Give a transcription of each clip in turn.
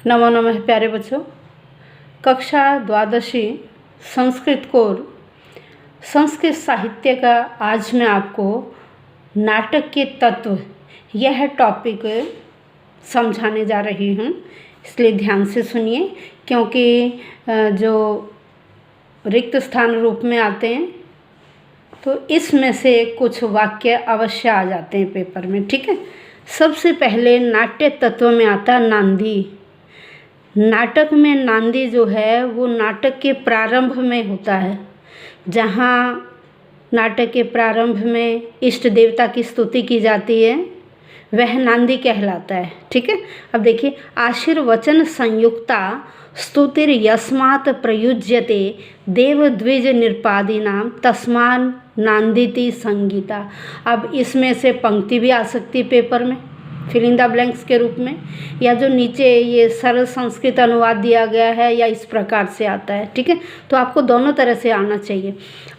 नमो नमः प्यारे बच्चों। कक्षा द्वादशी संस्कृत कोर संस्कृत साहित्य का आज मैं आपको नाटक के तत्व यह टॉपिक समझाने जा रही हूँ, इसलिए ध्यान से सुनिए क्योंकि जो रिक्त स्थान रूप में आते हैं तो इसमें से कुछ वाक्य अवश्य आ जाते हैं पेपर में। ठीक है, सबसे पहले नाट्य तत्व में आता है नांदी। नाटक में नांदी जो है वो नाटक के प्रारंभ में होता है। जहाँ नाटक के प्रारंभ में इष्ट देवता की स्तुति की जाती है वह नांदी कहलाता है। ठीक है, अब देखिए, आशीर्वचन संयुक्ता स्तुतिर यस्मात् प्रयुज्यते देव द्विज निरपादीनाम तस्मान नांदिति संगीता। अब इसमें से पंक्ति भी आ सकती है पेपर में फिल इन द ब्लैंक्स के रूप में, या जो नीचे ये सरल संस्कृत अनुवाद दिया गया है या इस प्रकार से आता है। ठीक है, तो आपको दोनों तरह से आना चाहिए।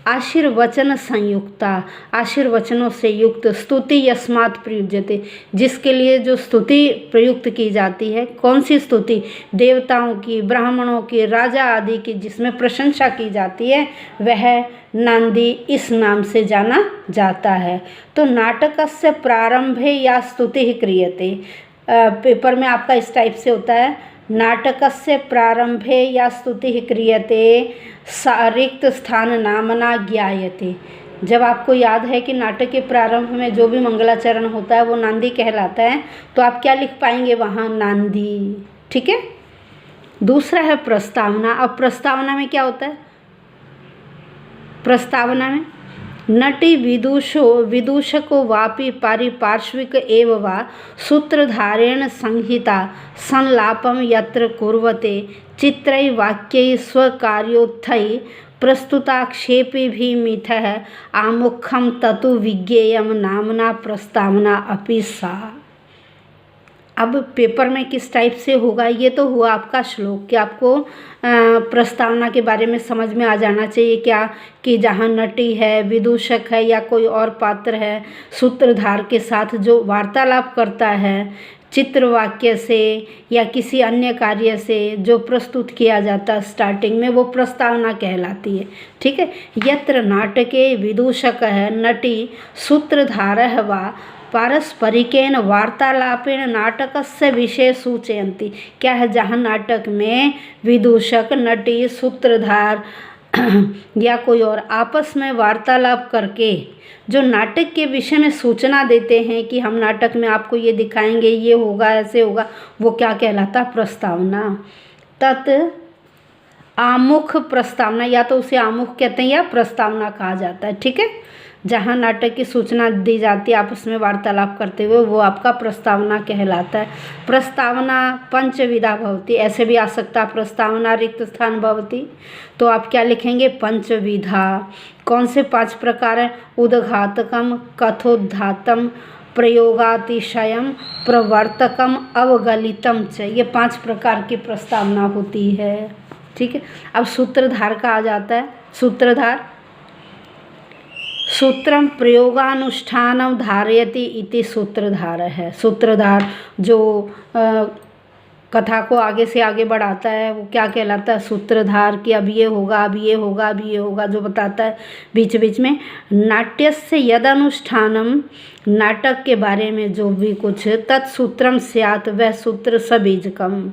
आशीर्वचन संयुक्ता, आशीर्वचनों से युक्त, स्तुति यस्मात् प्रयुज्यते, जिसके लिए जो स्तुति प्रयुक्त की जाती है। कौन सी स्तुति? देवताओं की, ब्राह्मणों की, राजा आदि की, जिसमें प्रशंसा की जाती है वह नांदी इस नाम से जाना जाता है। तो नाटकस्य प्रारंभे या स्तुति क्रियते, पेपर में आपका इस टाइप से होता है, नाटकस्य प्रारंभे या स्तुति क्रियते रिक्त स्थान नामना ज्ञायते। जब आपको याद है कि नाटक के प्रारंभ में जो भी मंगलाचरण होता है वो नांदी कहलाता है, तो आप क्या लिख पाएंगे वहाँ? नांदी। ठीक है, दूसरा है प्रस्तावना। अब प्रस्तावना में क्या होता है? प्रस्तावना में नटी विदूषको वापि पारिपार्श्विक एव वा सूत्रधारेण संहिता संलापम यत्र कुर्वते चित्रै वाक्यै स्वकार्योत्थै प्रस्तुताक्षेपिभिमिथः आमुखं ततु विज्ञेयं नामना प्रस्तावना अपि सा। अब पेपर में किस टाइप से होगा? ये तो हुआ आपका श्लोक कि आपको प्रस्तावना के बारे में समझ में आ जाना चाहिए क्या, कि जहाँ नटी है, विदूषक है या कोई और पात्र है, सूत्रधार के साथ जो वार्तालाप करता है, चित्र वाक्य से या किसी अन्य कार्य से जो प्रस्तुत किया जाता है स्टार्टिंग में, वो प्रस्तावना कहलाती है। ठीक है, यत्र नाटके विदूषक है नटी सूत्रधारः वा पारस्परिकेन वार्तालापेन नाटकस्य विषय सूचयन्ति। क्या है? जहाँ नाटक में विदूषक, नटी, सूत्रधार या कोई और आपस में वार्तालाप करके जो नाटक के विषय में सूचना देते हैं कि हम नाटक में आपको ये दिखाएंगे, ये होगा, ऐसे होगा, वो क्या कहलाता? प्रस्तावना। तत् आमुख प्रस्तावना, या तो उसे आमुख कहते हैं या प्रस्तावना कहा जाता है। ठीक है, जहाँ नाटक की सूचना दी जाती है आपस में वार्तालाप करते हुए, वो आपका प्रस्तावना कहलाता है। प्रस्तावना पंचविधा भवति, ऐसे भी आ सकता है प्रस्तावना रिक्त स्थान भवति, तो आप क्या लिखेंगे? पंचविधा। कौन से 5 प्रकार हैं? उद्घातकम, कथोद्धातम, प्रयोगातिशयम, प्रवर्तकम, अवगलितम च। ये 5 प्रकार की प्रस्तावना होती है। ठीक है, अब सूत्रधार का आ जाता है। सूत्रधार सूत्रम प्रयोगानुष्ठानम धारयति इति सूत्रधार है। सूत्रधार जो कथा को आगे से आगे बढ़ाता है वो क्या कहलाता है? सूत्रधार। कि अब ये होगा, अब ये होगा, अब ये होगा, जो बताता है बीच बीच में। नाट्यस्य यदनुष्ठानम, नाटक के बारे में जो भी कुछ, तत्सूत्रम स्यात्, वह सूत्र सबीजकम,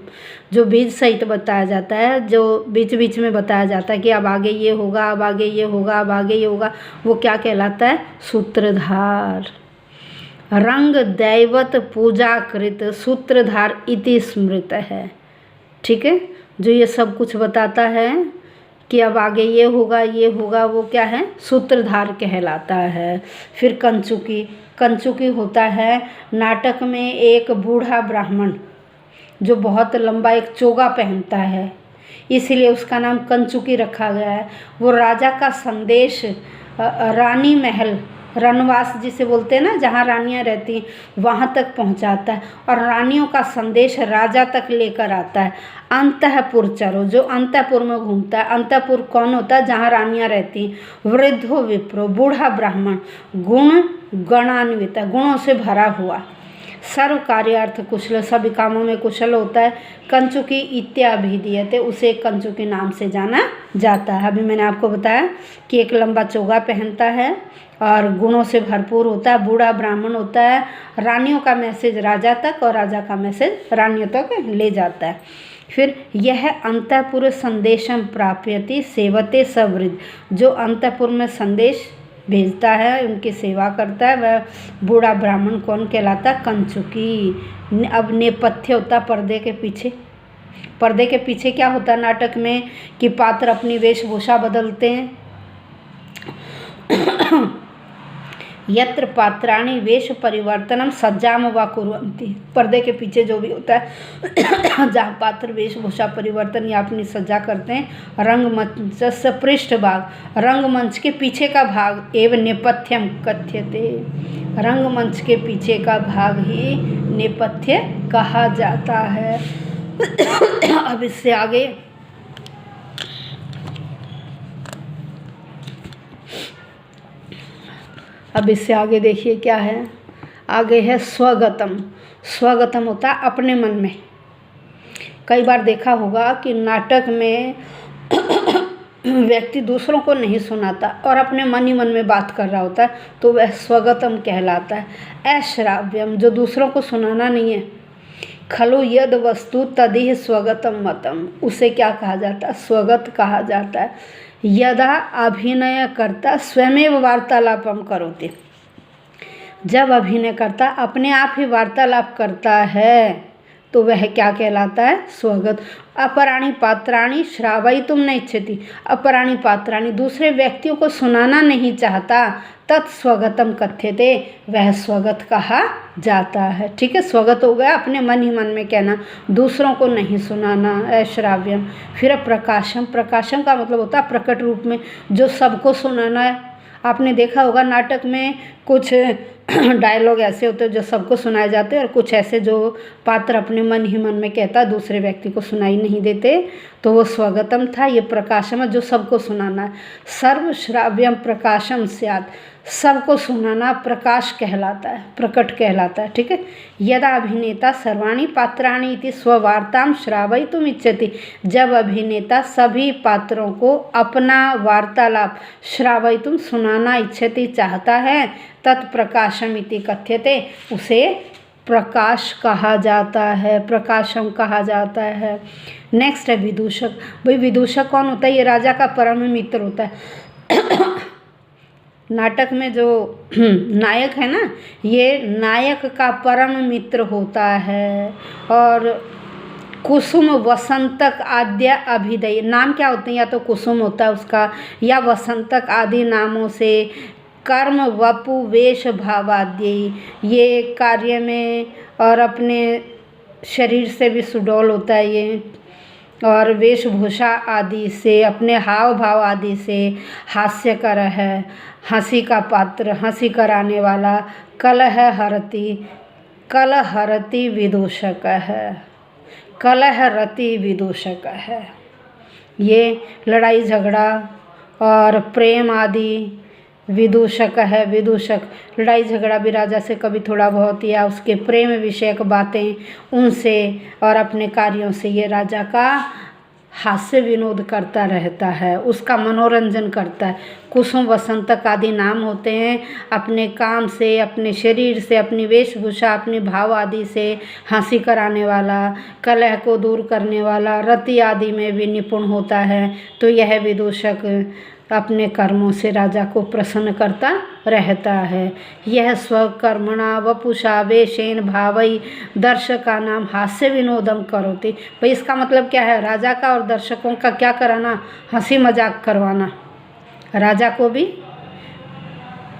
जो बीज सहित बताया जाता है, जो बीच बीच में बताया जाता है कि अब आगे ये होगा, अब आगे ये होगा, अब आगे ये होगा, वो क्या कहलाता है? सूत्रधार। रंग दैवत पूजाकृत सूत्रधार इति स्मृत है। ठीक है, जो ये सब कुछ बताता है कि अब आगे ये होगा, ये होगा, वो क्या है? सूत्रधार कहलाता है। फिर कंचुकी। कंचुकी होता है नाटक में एक बूढ़ा ब्राह्मण जो बहुत लंबा एक चोगा पहनता है, इसीलिए उसका नाम कंचुकी रखा गया है। वो राजा का संदेश रानी महल, रनवास जिसे बोलते हैं ना, जहाँ रानियाँ रहती हैं, वहाँ तक पहुँचाता है और रानियों का संदेश राजा तक लेकर आता है। अंतःपुर चरो, जो अंतःपुर में घूमता है। अंतःपुर कौन होता है? जहाँ रानियाँ रहती हैं। वृद्धो विप्रो, बूढ़ा ब्राह्मण, गुण गणान्वित, गुणों से भरा हुआ। सर्व कार्यार्थ कुशल, सभी कामों में कुशल होता है। कंचुकी इत्याभिधीयते, उसे कंचुकी नाम से जाना जाता है। अभी मैंने आपको बताया कि एक लंबा चोगा पहनता है और गुणों से भरपूर होता है, बूढ़ा ब्राह्मण होता है, रानियों का मैसेज राजा तक और राजा का मैसेज रानियों तक ले जाता है। फिर यह अंतःपुर संदेशम प्राप्यति सेवते सवृद्ध, जो अंतःपुर में संदेश भेजता है, उनकी सेवा करता है, वह बूढ़ा ब्राह्मण कौन कहलाता है? कंचुकी। अब नेपथ्य होता पर्दे के पीछे। पर्दे के पीछे क्या होता है नाटक में कि पात्र अपनी वेशभूषा बदलते हैं। यत्र पात्राणि वेश परिवर्तनम सज्जाम व कुर्वन्ति, पर्दे के पीछे जो भी होता है जहाँ पात्र वेशभूषा परिवर्तन या अपनी सज्जा करते हैं। रंगमंच से पृष्ठभाग, रंगमंच के पीछे का भाग, एवं नेपथ्यम कथ्यते, रंगमंच के पीछे का भाग ही नेपथ्य कहा जाता है। अब इससे आगे देखिए क्या है, आगे है स्वगतम। स्वगतम होता है अपने मन में। कई बार देखा होगा कि नाटक में व्यक्ति दूसरों को नहीं सुनाता और अपने मन ही मन में बात कर रहा होता है, तो वह स्वगतम कहलाता है। अश्राव्यम, जो दूसरों को सुनाना नहीं है। खलु यद वस्तु तदिह स्वगतम मतम, उसे क्या कहा जाता है? स्वगत कहा जाता है। यदा अभिनय करता स्वयमेव वार्तालापम करोति, जब अभिनय करता अपने आप ही वार्तालाप करता है तो वह क्या कहलाता है? स्वगत। अपराणी पात्राणी श्रावयितुम न इच्छति, अपराणी पात्राणी, दूसरे व्यक्तियों को सुनाना नहीं चाहता, तत्स्वगतम कथ्यते, वह स्वगत कहा जाता है। ठीक है, स्वगत हो गया अपने मन ही मन में कहना, दूसरों को नहीं सुनाना, अश्राव्यम। फिर प्रकाशम, प्रकाशम का मतलब होता है प्रकट रूप में, जो सबको सुनाना है। आपने देखा होगा नाटक में कुछ डायलॉग ऐसे होते हैं जो सबको सुनाए जाते हैं और कुछ ऐसे जो पात्र अपने मन ही मन में कहता दूसरे व्यक्ति को सुनाई नहीं देते, तो वो स्वगतम था। ये प्रकाशम है जो सबको सुनाना है। सर्वश्राव्यम प्रकाशम स्यात्, सबको सुनाना प्रकाश कहलाता है, प्रकट कहलाता है। ठीक है, यदा अभिनेता सर्वाणि पात्राणि इति स्ववार्तां श्रावयितुम इच्छति, जब अभिनेता सभी पात्रों को अपना वार्तालाप श्रावयितुम सुनाना इच्छति चाहता है, तत्प्रकाशम इति कथ्यते, उसे प्रकाश कहा जाता है, प्रकाशम कहा जाता है। नेक्स्ट है विदूषक। भाई विदूषक कौन होता है? ये राजा का परम मित्र होता है। नाटक में जो नायक है ना, ये नायक का परम मित्र होता है। और कुसुम वसंतक आद्य अभिदय, नाम क्या होते हैं? या तो कुसुम होता है उसका, या वसंतक आदि नामों से कर्म वपु वेश भावाद्य, ये कार्य में और अपने शरीर से भी सुडौल होता है ये, और वेशभूषा आदि से, अपने हाव भाव आदि से हास्यकर है, हंसी का पात्र, हंसी कराने वाला। कलह हरति विदूषक है, कलह रति विदूषक है। ये लड़ाई झगड़ा और प्रेम आदि विदूषक है। विदूषक लड़ाई झगड़ा भी राजा से कभी थोड़ा बहुत, या उसके प्रेम विषयक बातें उनसे और अपने कार्यों से ये राजा का हास्य विनोद करता रहता है, उसका मनोरंजन करता है। कुसुम वसंतक आदि नाम होते हैं, अपने काम से, अपने शरीर से, अपनी वेशभूषा, अपने भाव आदि से हंसी कराने वाला, कलह को दूर करने वाला, रति आदि में भी निपुण होता है। तो यह विदूषक अपने कर्मों से राजा को प्रसन्न करता रहता है। यह स्वकर्मणा वपुषा वेशेन भावई दर्शका नाम हास्य विनोदम करोति। भाई इसका मतलब क्या है? राजा का और दर्शकों का क्या कराना? हंसी मजाक करवाना, राजा को भी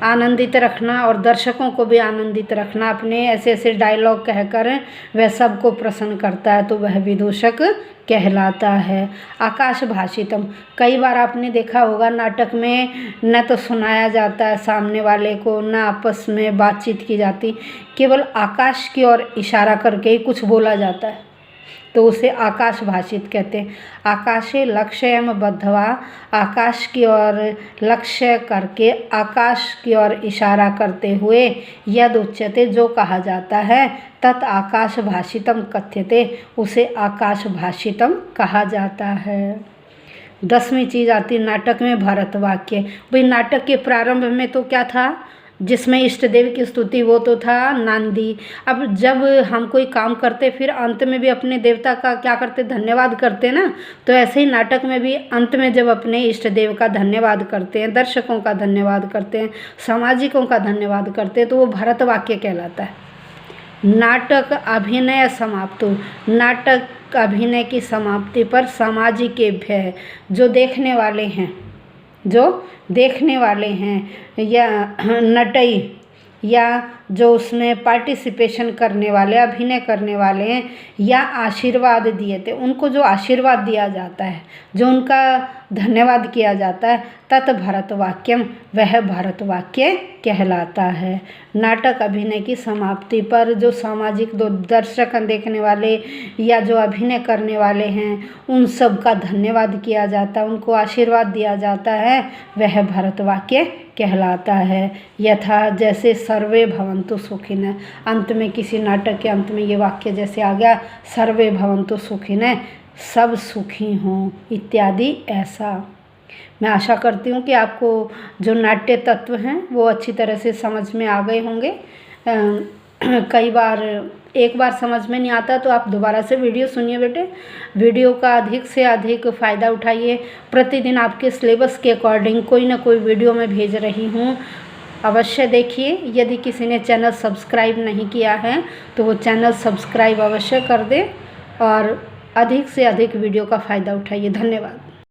आनंदित रखना और दर्शकों को भी आनंदित रखना। अपने ऐसे ऐसे डायलॉग कहकर वह सबको प्रसन्न करता है, तो वह विदूषक कहलाता है। आकाश भाषितम, कई बार आपने देखा होगा नाटक में न तो सुनाया जाता है सामने वाले को, न आपस में बातचीत की जाती, केवल आकाश की ओर इशारा करके ही कुछ बोला जाता है। तो उसे आकाश भाषित कहते हैं। आकाशे लक्ष्यम बद्धवा, आकाश की ओर लक्ष्य करके आकाश की ओर इशारा करते हुए यद उच्यते जो कहा जाता है, तत् आकाश भाषितम कथ्यते उसे आकाश भाषितम कहा जाता है। 10वीं चीज़ आती है नाटक में भरत वाक्य। भाई नाटक के प्रारंभ में तो क्या था, जिसमें इष्ट देव की स्तुति, वो तो था नांदी। अब जब हम कोई काम करते फिर अंत में भी अपने देवता का क्या करते, धन्यवाद करते ना। तो ऐसे ही नाटक में भी अंत में जब अपने इष्ट देव का धन्यवाद करते हैं, दर्शकों का धन्यवाद करते हैं, सामाजिकों का धन्यवाद करते हैं, तो वो भरत वाक्य कहलाता है। नाटक अभिनय समाप्तो, नाटक अभिनय की समाप्ति पर सामाजिकेभ्यः, जो देखने वाले हैं या नटई या जो उसमें पार्टिसिपेशन करने वाले, अभिनय करने वाले हैं, या आशीर्वाद दिए थे, उनको जो आशीर्वाद दिया जाता है, जो उनका धन्यवाद किया जाता है, तत् भरत वाक्यम, वह भरत वाक्य कहलाता है। नाटक अभिनय की समाप्ति पर जो सामाजिक दो दर्शक देखने वाले या जो अभिनय करने वाले हैं, उन सब का धन्यवाद किया जाता है, उनको आशीर्वाद दिया जाता है, वह भरत वाक्य कहलाता है। यथा जैसे सर्वे भवन्तु सुखिनः, अंत में किसी नाटक के अंत में ये वाक्य जैसे आ गया, सर्वे भवन्तु सुखिनः, सब सुखी हों इत्यादि। ऐसा मैं आशा करती हूँ कि आपको जो नाट्य तत्व हैं वो अच्छी तरह से समझ में आ गए होंगे। कई बार एक बार समझ में नहीं आता तो आप दोबारा से वीडियो सुनिए बेटे, वीडियो का अधिक से अधिक फ़ायदा उठाइए। प्रतिदिन आपके सिलेबस के अकॉर्डिंग कोई ना कोई वीडियो मैं भेज रही हूँ, अवश्य देखिए। यदि किसी ने चैनल सब्सक्राइब नहीं किया है तो वो चैनल सब्सक्राइब अवश्य कर दे और अधिक से अधिक वीडियो का फ़ायदा उठाइए। धन्यवाद।